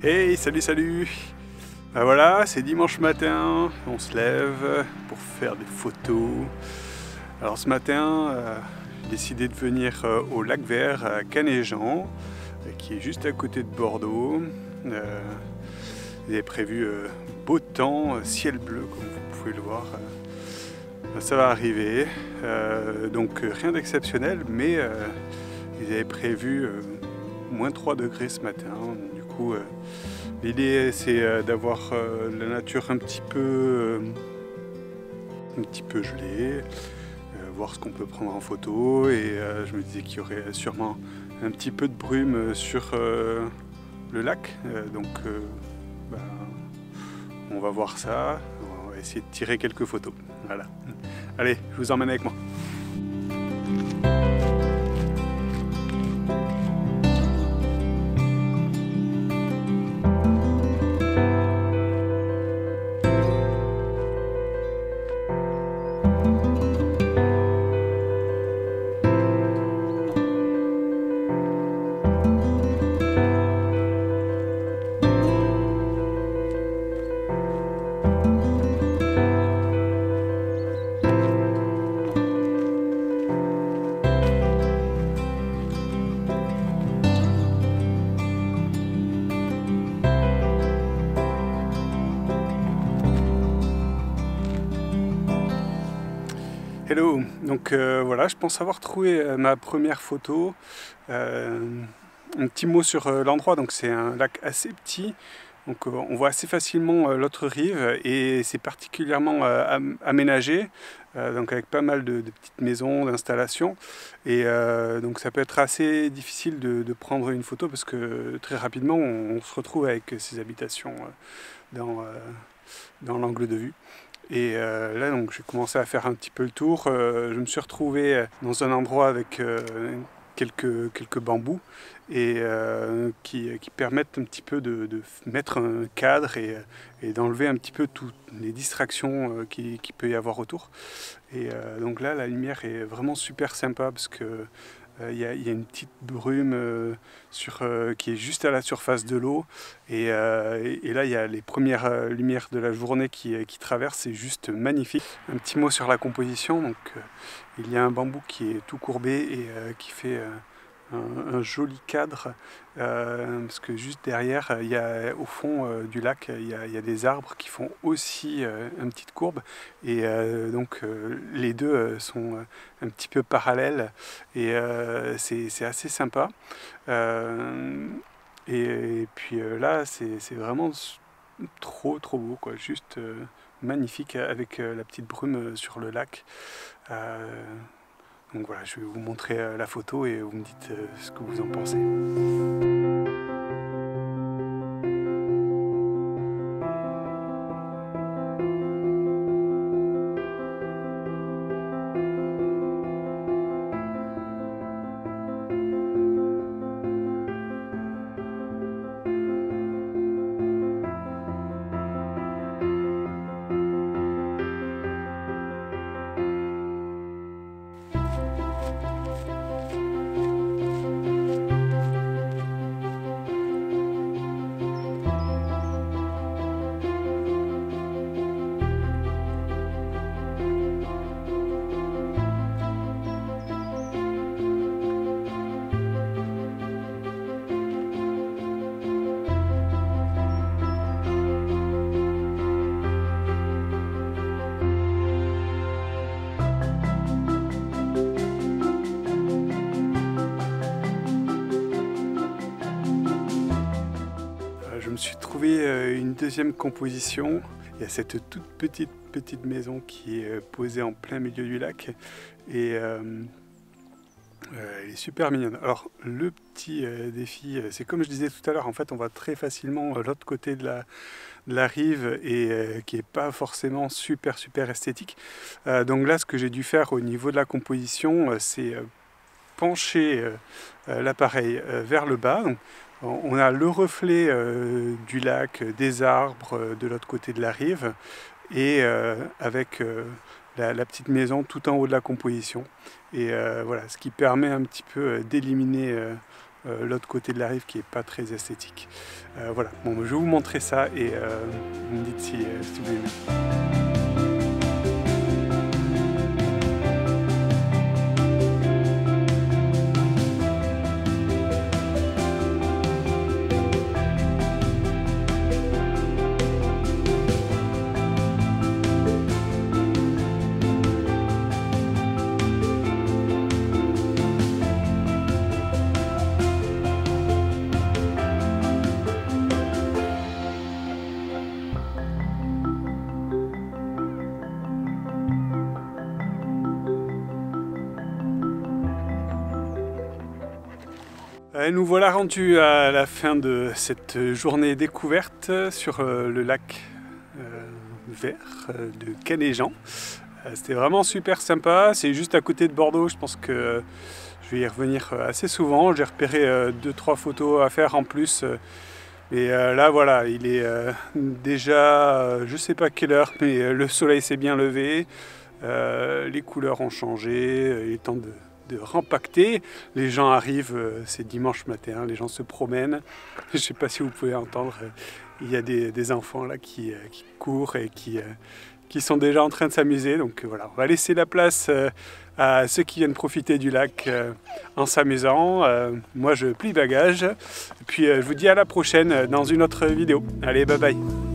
Hey, salut, salut! Ben voilà, c'est dimanche matin, on se lève pour faire des photos. Alors ce matin, j'ai décidé de venir au lac Vert à Canéjan, qui est juste à côté de Bordeaux. J'ai prévu beau temps, ciel bleu comme vous pouvez le voir. Ça va arriver, donc rien d'exceptionnel, mais ils avaient prévu moins 3 degrés ce matin. Du coup, l'idée c'est d'avoir la nature un petit peu gelée, voir ce qu'on peut prendre en photo, et je me disais qu'il y aurait sûrement un petit peu de brume sur le lac, donc bah, on va voir ça, on va essayer de tirer quelques photos. Voilà. Allez, je vous emmène avec moi. Hello, donc voilà, je pense avoir trouvé ma première photo. Un petit mot sur l'endroit, donc c'est un lac assez petit, donc on voit assez facilement l'autre rive, et c'est particulièrement aménagé, donc avec pas mal de petites maisons, d'installations, et donc ça peut être assez difficile de prendre une photo parce que très rapidement on se retrouve avec ces habitations dans l'angle de vue. Et là, donc, j'ai commencé à faire un petit peu le tour. Je me suis retrouvé dans un endroit avec quelques bambous, et qui permettent un petit peu de mettre un cadre, et d'enlever un petit peu toutes les distractions qui peut y avoir autour. Et donc là, la lumière est vraiment super sympa parce que il y a une petite brume qui est juste à la surface de l'eau, et là il y a les premières lumières de la journée qui traversent, c'est juste magnifique. Un petit mot sur la composition, donc il y a un bambou qui est tout courbé et qui fait un joli cadre, parce que juste derrière, au fond du lac, il y a des arbres qui font aussi une petite courbe, et donc les deux sont un petit peu parallèles, et c'est assez sympa. Et puis là, c'est vraiment trop beau, quoi, juste magnifique avec la petite brume sur le lac. Donc voilà, je vais vous montrer la photo et vous me dites ce que vous en pensez. Je me suis trouvé une deuxième composition. Il y a cette toute petite maison qui est posée en plein milieu du lac, et elle est super mignonne. Alors le petit défi, c'est comme je disais tout à l'heure, en fait on voit très facilement l'autre côté de la rive, et qui n'est pas forcément super esthétique. Donc là, ce que j'ai dû faire au niveau de la composition, c'est pencher l'appareil vers le bas. Donc, on a le reflet du lac, des arbres de l'autre côté de la rive, et avec la petite maison tout en haut de la composition. Et voilà, ce qui permet un petit peu d'éliminer l'autre côté de la rive qui est pas très esthétique. Voilà, bon, je vais vous montrer ça et vous me dites si vous aimez. Nous voilà rendus à la fin de cette journée découverte sur le lac vert de Canéjan. C'était vraiment super sympa, c'est juste à côté de Bordeaux, je pense que je vais y revenir assez souvent. J'ai repéré 2-3 photos à faire en plus. Et là voilà, il est déjà, je sais pas quelle heure, mais le soleil s'est bien levé, les couleurs ont changé, il est temps de rempacter. Les gens arrivent, c'est dimanche matin, les gens se promènent. Je ne sais pas si vous pouvez entendre, il y a des enfants là qui courent et qui sont déjà en train de s'amuser. Donc voilà, on va laisser la place à ceux qui viennent profiter du lac en s'amusant. Moi je plie bagage. Et puis je vous dis à la prochaine dans une autre vidéo. Allez, bye bye.